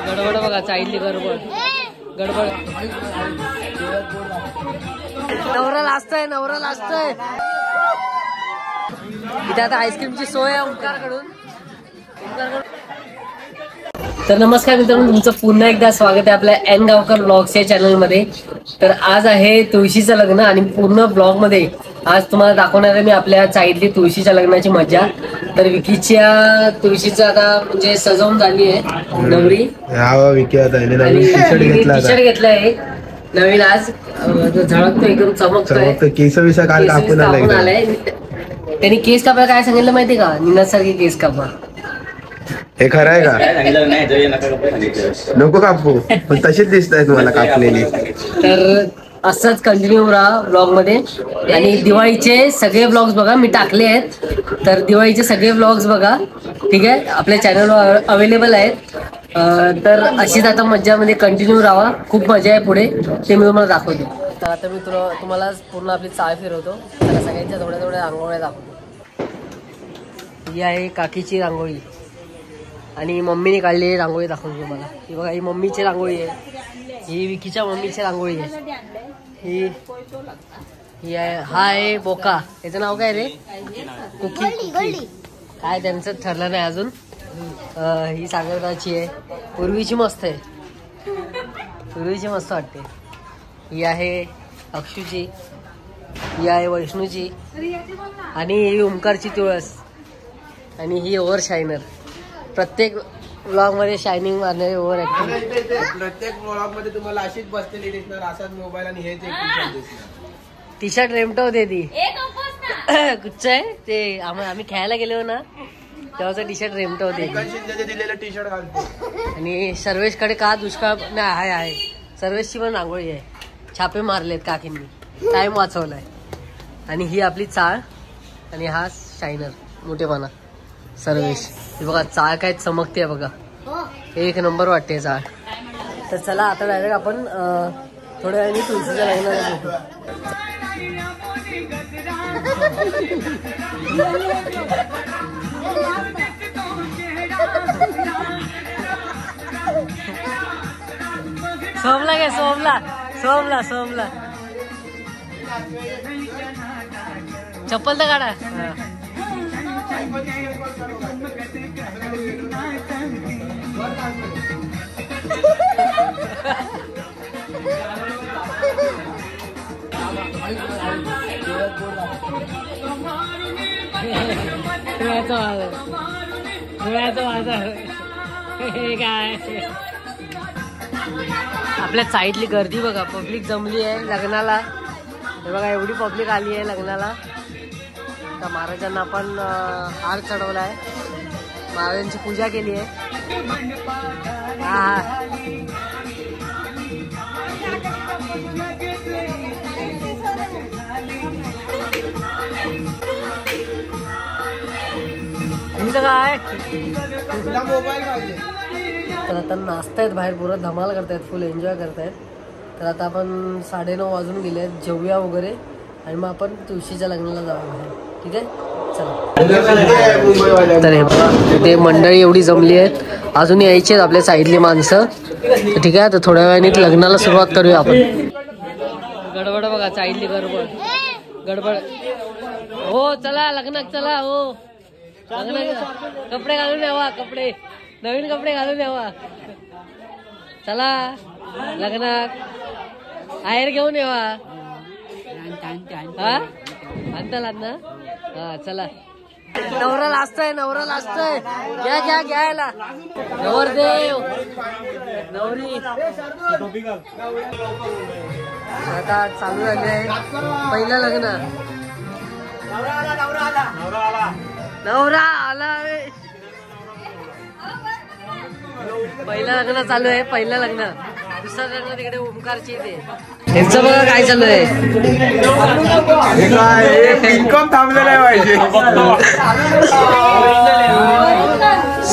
गडबड बघा, चाईली गडबड गडबड. नवरा लाजतोय, नवरा लाजतोय. इथे आता आईस्क्रीमची सोय आहे ओंकारकडून. तर नमस्कार मित्रांनो, तुमचं पुन्हा एकदा स्वागत आहे आपल्या एन गावकर ब्लॉग्स या चॅनल मध्ये. तर आज आहे तुळशीचं लग्न आणि पूर्ण ब्लॉग मध्ये आज तुम्हाला दाखवणार आहे मी आपल्या चाईतली तुळशीच्या लग्नाची मजा. तर विकीच्या तुळशीचं आता म्हणजे सजवून झाली आहे नवरी. टी शर्ट घेतलाय नवीन, आज झळकतो एकदम, चमकतोय. केस कापून आलाय त्यांनी. केस कापायला काय सांगितलं माहिती का? निनासारखी केस कापा. हे खरं आहे का? नको कापू, पण तशीच दिसत आहे तुम्हाला कापलेली. तर असंच कंटिन्यू राहा ब्लॉग मध्ये. आणि दिवाळीचे सगळे ब्लॉग्स बघा, मी टाकले आहेत. तर दिवाळीचे सगळे ब्लॉग्स बघा, ठीक आहे, आपल्या चॅनलवर अवेलेबल आहेत. तर अशीच आता मज्जा मध्ये कंटिन्यू राहा. खूप मजा आहे पुढे, ते मी तुम्हाला दाखवतो. तर आता मी तुम्हाला पूर्ण आपली चाळ फिरवतो. त्याला सगळ्यांच्या थोड्या थोड्या रांगोळ्या दाखवतो. ही आहे काकीची रांगोळी आणि मम्मीने काढलेली रांगोळी दाखवतो तुम्हाला. ही बघा, ही मम्मीची रांगोळी आहे. ही विकीच्या मम्मीची रांगोळी आहे. ही आहे, हा आहे बोका. याचं नाव काय रे? कुकी. काय त्यांचं ठरलं नाही अजून. ही सागरदाची आहे. पूर्वीची मस्त आहे, पूर्वीची मस्त वाटते. ही आहे अक्षूची, ही आहे वैष्णूची आणि ही ओंकारची तुळस. आणि ही ओव्हर शायनर. प्रत्येक ब्लॉग मध्ये शायनिंग मारणारे ओव्हर ऍक्टिंग. प्रत्येक ब्लॉग मध्ये तुम्हाला अशीच बसलेली दिसणार, असाच मोबाईल आणि हेच एक टी शर्ट रेमटवते ती. कुच्च आहे ते. आम्ही खेळायला गेलो ना तेव्हाच टी शर्ट रेमटवते दिलेलं टी शर्ट घालतो. आणि सर्वेशकडे का दुष्काळ नाही आहे. सर्वेशची पण रांगोळी आहे. छापे मारलेत काकींनी, टाइम वाचवलाय. आणि ही आपली चाळ आणि हा शायनर मोठेपणा सर्वेश. बघा चाळ काय चमकते बघा, एक नंबर वाटते चाळ. तर चला आता डायरेक्ट आपण थोड्या वेळाने तुळशीच्या लग्नाला भेटू. सोमला काय, सोमला चप्पल तर काढा. काय आपल्या साईडली गर्दी बघा, पब्लिक जमली आहे लग्नाला. हे बघा, एवढी पब्लिक आली आहे लग्नाला. तर महाराजांना आपण हार चढवला आहे, महाराजांची पूजा केली आहे. तुमचं काय? तर आता नाचतायत बाहेर, पुरं धमाल करतायत, फुल एन्जॉय करतायत. तर आता आपण 9:30 वाजून गेले आहेत, जेवूया वगैरे आणि मग आपण तुळशीच्या लग्नाला जाऊ बाहेर. ठीक आहे, चला. तर हे बघा, ते मंडळी एवढी जमली आहेत, अजून यायची आहेत आपल्या साईडली माणसं. तर ठीक आहे, तर थोड्या वेळाने लग्नाला सुरुवात करूया आपण. गडबड बघा, साईडली गडबड. हो चला लग्नात, चला. हो कपडे घालून यावा, नवीन कपडे घालून यावा. चला लग्नात आहेर घेऊन यावा. हा आणताल ना. हा चला. नवरा लाजतोय, घ्यायला नवरदेव नवरी. आता चालू झाले आहे पहिलं लग्न. नवरा आला. पहिलं लग्न चालू आहे, पहिलं लग्न. दुसरं लग्न तिकडे ओंकारची येते. ह्यांचं बघा काय चालू आहे. इन्कम थांबलेलं आहे पाहिजे.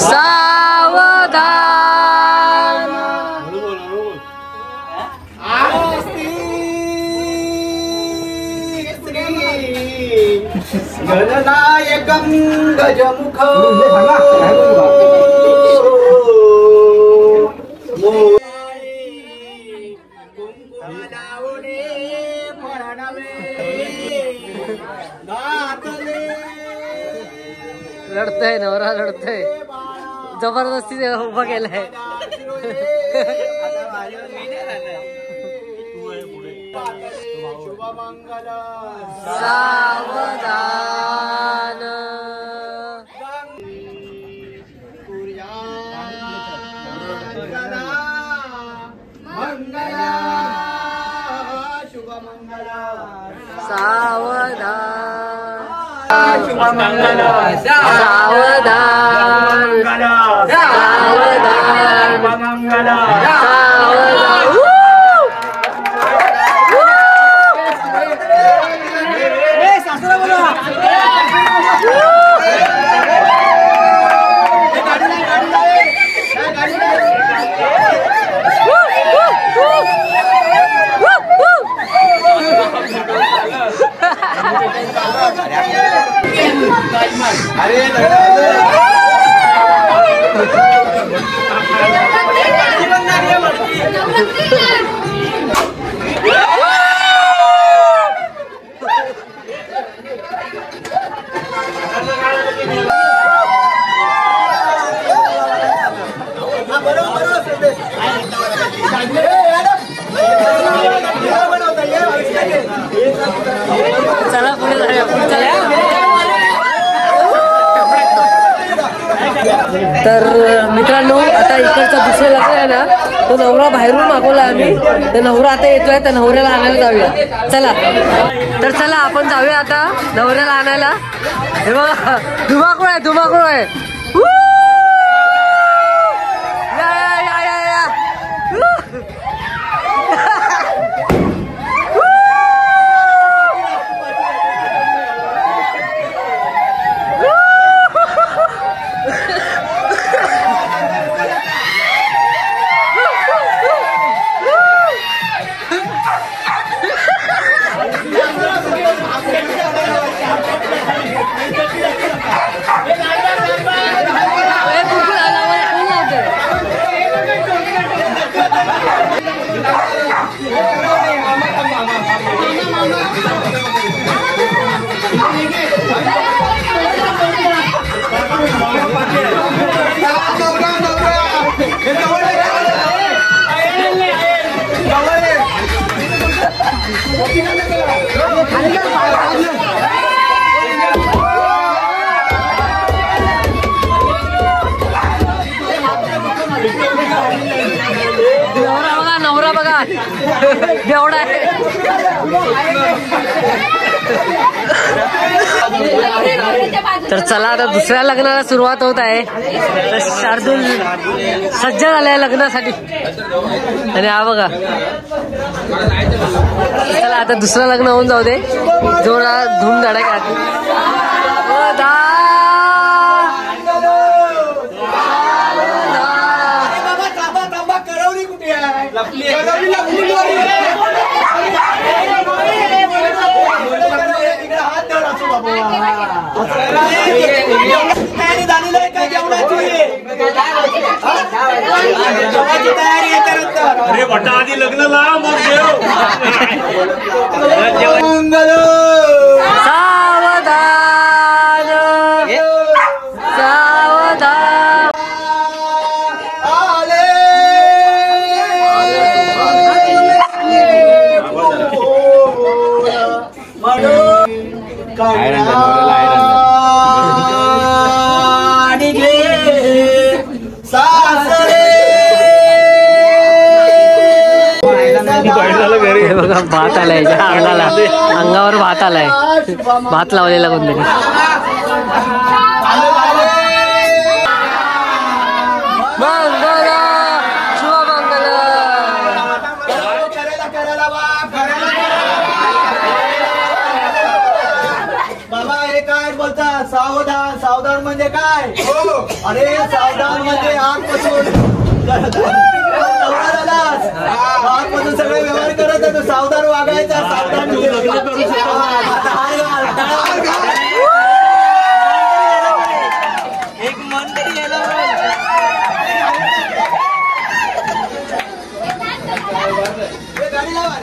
सावधान. गणनायकं गजमुख जबरदस्ती उभा केलाय. सावधान मंगला शुभ मंगला सावधान शुभ मंगला सावधान सावधान मंगला चला पुढे जाऊया. तर मित्रांनो आता इकडचा दुसरं लग्न आहे ना तो नवरा बाहेरून मागवला आम्ही. तर नवरा आता येतोय तर नवऱ्याला आणायला जाऊया. चला तर चला आपण जाऊया आता नवऱ्याला आणायला. हे बघा धुमाकूळ आहे धुमाकूळ आहे. या या या या या नवरा बघा बेवडा आहे. तर चला आता दुसऱ्या लग्नाला सुरुवात होत आहे. तर शार्दूल सज्ज झालाय लग्नासाठी आणि हा बघा. चला आता दुसरं लग्न होऊन जाऊ दे. जोरा धूम धडाक्यात अरे भटा आधी लग्न लाव मग सावधान सावधान हे बघा भात आलाय अंगाला अंगावर भात आलाय. भात लावलेला कोणतरी. मंगल शुभ मंगल. बाबा हे काय बोलतात सावधान सावधान म्हणजे काय. अरे सावधान म्हणजे आगपासून आगपासून सगळे व्यवहार करत आहे. सावधान वागायचा. सावधान एक मंदिर गेलं गाडी लावा.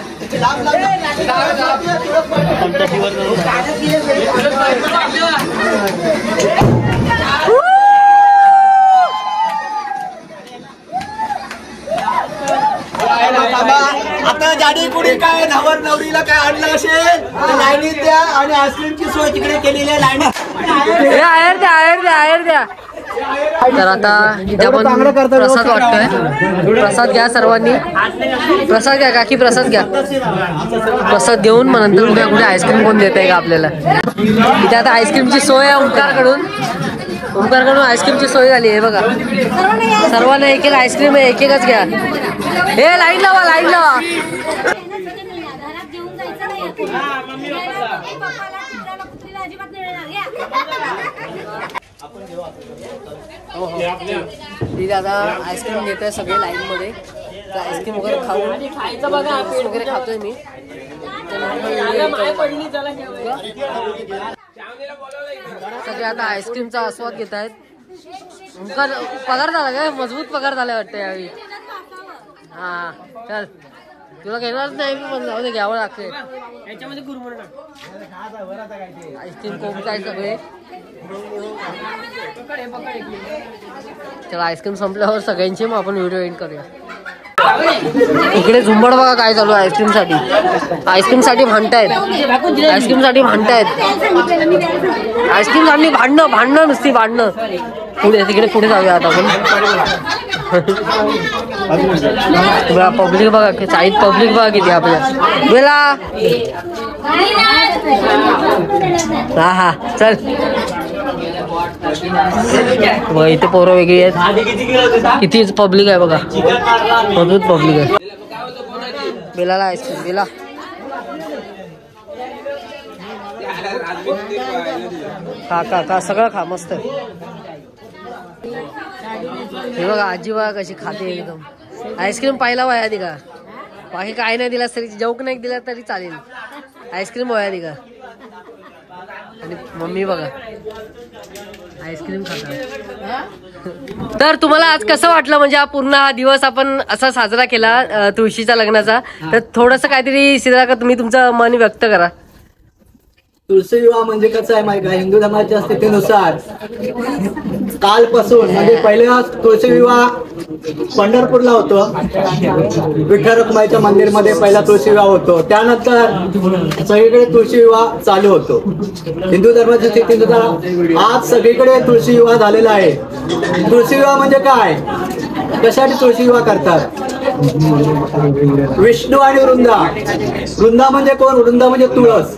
लाडी कुडी काय नवर नवरीला काय आणलं असेल तर लाईनीत द्या आणि आईस्क्रीमची सोय तिकडे केलेली आहे लाईनीत. आयर द्या. तर आता इथे आपण प्रसाद वाटतोय. प्रसाद घ्या सर्वांनी. प्रसाद घ्या काकी, प्रसाद घ्या. प्रसाद देऊन मग नंतर कुठे आईस्क्रीम कोण देत आहे का आपल्याला. इथे आता आईस्क्रीमची सोय आहे ओंकारकडून आईस्क्रीमची सोय झाली आहे बघा. सर्वांना एक एक आईस्क्रीम आहे, एकच घ्या. हे लाईन लावा. तिथे आता आईस्क्रीम घेतोय सगळे लाईन मध्ये. आईस्क्रीम वगैरे खाऊन वगैरे खातोय मी. सगळे आता आईस्क्रीमचा आस्वाद घेत आहेत. पगार झाला काय? मजबूत पगार झाला वाटतं यावेळी. हा चल, तुला घेणारच नाही पण जाऊ दे, घ्यावं लागते. आईस्क्रीम कोण काय सगळे. चला आईस्क्रीम संपल्यावर सगळ्यांची मग आपण व्हिडिओ एंड करूया. इकडे झुंबड बघा काय चालू आहे. आईस्क्रीम साठी भांडतायत. आईस्क्रीम साठी भांडणं नुसती भांडणं. पुढे जाऊया आता आपण. पब्लिक बघा, चाळीत पब्लिक बघा किती आपल्या गेला. हा चल. इथे पोरं वेगळी आहेत. किती पब्लिक आहे बघा, मजबूत पब्लिक आहे. बेलाला आईस्क्रीम बेला. खा सगळं खा मस्त. हे बघा आजी बघा कशी खाते एकदम. आईस्क्रीम पाहिला वया ती का, बाकी काय नाही दिला तरी, जोक नाही दिला तरी चालेल. आईस्क्रीम वया ती का. आणि मम्मी बघा आईस्क्रीम खातात. तर तुम्हाला आज कसं वाटलं, म्हणजे हा पूर्ण हा दिवस आपण असा साजरा केला तुळशीच्या लग्नाचा. तर थोडंसं काहीतरी सिद्धार्थ तुम्ही तुमचं मन व्यक्त करा. तुळशी विवाह म्हणजे कसं आहे माहिती का, हिंदू धर्माच्या स्थितीनुसार कालपासून म्हणजे पहिला तुळशी विवाह पंढरपूरला होतो. विठ्ठल रखुमाईच्या मंदिरमध्ये पहिला तुळशी विवाह होतो. त्यानंतर सगळीकडे तुळशी विवाह चालू होतो. हिंदू धर्माच्या स्थितीनुसार आज सगळीकडे तुळशी विवाह झालेला आहे. तुळशी विवाह म्हणजे काय, कशासाठी तुळशी विवाह करतात. विष्णू आणि वृंदा म्हणजे कोण, वृंदा म्हणजे तुळस.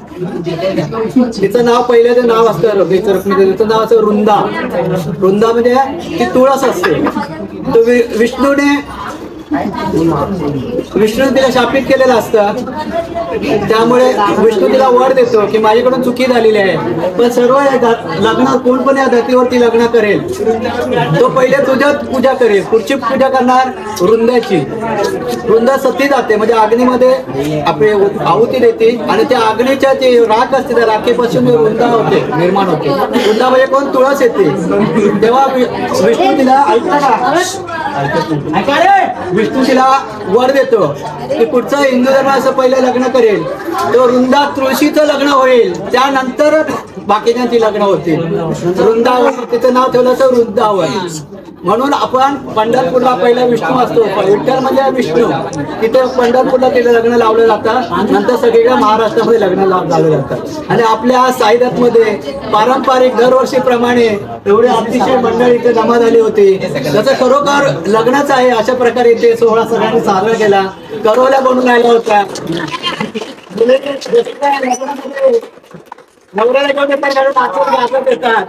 तिचं नाव पहिल्याचं नाव असतं, तिचं नाव असतं वृंदा. वृंदा म्हणजे ती तुळस असते. तो विष्णूने तिला शापित केलेलं असतं. त्यामुळे विष्णू तिला वर देतो की माझ्याकडून चुकी झालेली आहे, पण सर्व लग्न कोण पण या धर्तीवरती लग्न करेल तो पहिले तुझ्यात पूजा करेल. पुढची पूजा करणार वृंदाची. वृंदा सती जाते म्हणजे अग्नीमध्ये आपली आहुती देते आणि त्या अग्नीच्या जे राख असते त्या राखेपासून वृंदा होते, निर्माण होते. वृंदा म्हणजे कोण, तुळस येते. तेव्हा विष्णू तिला विष्णू तिला वर देतो की पुढचं हिंदू धर्म असं पहिलं लग्न करेल तो वृंदा तुळशीचं लग्न होईल, त्यानंतर बाकीच्यांची लग्न होतील. वृंदावन तिचं नाव ठेवलं असं वृंदावन. म्हणून आपण पंढरपूरला पहिला विष्णू असतो, विठ्ठल म्हणजे विष्णू. तिथे पंढरपूरला तिथे लग्न लावलं जातं. नंतर सगळीकडे महाराष्ट्रामध्ये लग्न लावलं जातं. आणि आपल्या साईनाथमध्ये पारंपरिक दरवर्षीप्रमाणे एवढे अतिशय मंडळ इथे जमा झाली होती. त्याचं खरोखर लग्नाचं आहे अशा प्रकारे इथे सोहळा सगळ्यांनी साजरा केला. करोल्या बनून आल्या होत्या. नवऱ्याला घेऊन येतात, नाचत येतात.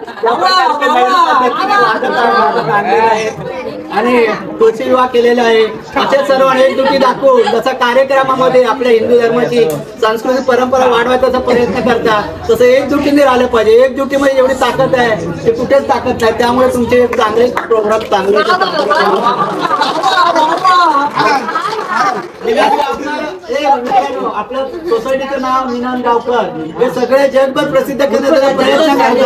आणि तुळशी विवाह केलेला आहे. असे सर्व एकजुटी दाखवून जसा कार्यक्रमामध्ये आपल्या हिंदू धर्माची सांस्कृतिक परंपरा वाढवायचा प्रयत्न करतात, तसं एकजुटीने राहिलं पाहिजे. एकजुटीमध्ये एवढी ताकद आहे ते कुठेच ताकद नाही. त्यामुळे तुमचे चांगले प्रोग्राम चांगले आपल्या सोसायटीचं नाव निनाद गावकर हे सगळे जगभर प्रसिद्ध करण्याचा प्रयत्न करतात.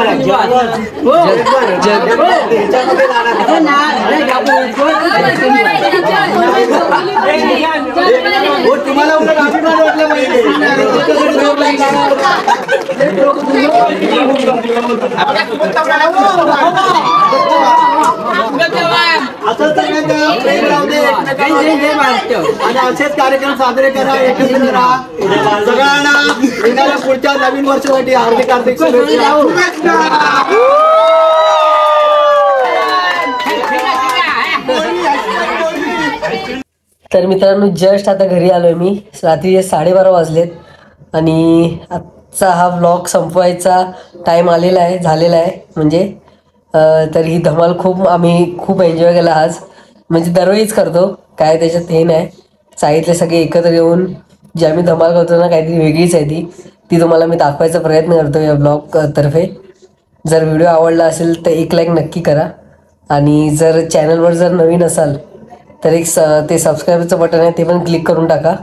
तुम्हाला असं सगळ्यांना आणि असेच कार्यक्रम साजरे करा, एकत्र राहा. सगळ्यांना येणाऱ्या पुढच्या नवीन वर्षासाठी हार्दिक हार्दिक शुभेच्छा. तर मित्रांनो जस्ट आता घरी आलोय मी. रात्रीचे 12:30 वाजलेत आणि आजचा हा व्लॉग संपवायचा टाईम आलेला आहे, झालेला आहे म्हणजे. तर ही धमाल आम्ही खूप एन्जॉय केला आज. म्हणजे दरवेळीच करतो, काय त्याच्यात हे नाही. साईडले सगळे एकत्र येऊन जी आम्ही धमाल करतो ना, काहीतरी वेगळीच आहे ती तुम्हाला मी दाखवायचा प्रयत्न करतो या ब्लॉग तर्फे. जर व्हिडिओ आवडला असेल तर एक लाईक नक्की करा. आणि जर चॅनलवर जर नवीन असाल तर ते सबस्क्राईबचं बटन आहे ते पण क्लिक करून टाका.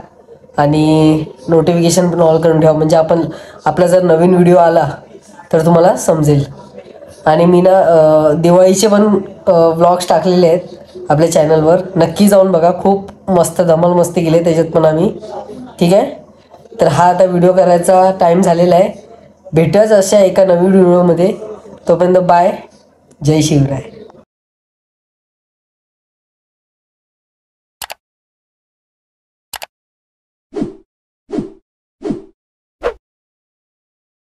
आणि नोटिफिकेशन पण ऑल करून ठेवा, म्हणजे आपला जर नवीन व्हिडिओ आला तर तुम्हाला समजेल. आणि मी ना दिवाळीचे पण व्लॉग्स टाकलेले आहेत आपल्या चॅनलवर, नक्की जाऊन बघा. खूप मस्त धमाल मस्ती केली त्याच्यात पण आम्ही. ठीक आहे, तर हा आता व्हिडिओ करायचा टाईम झालेला आहे. भेटूच अशा एका नवीन व्हिडिओमध्ये. तोपर्यंत बाय, जय शिवराय.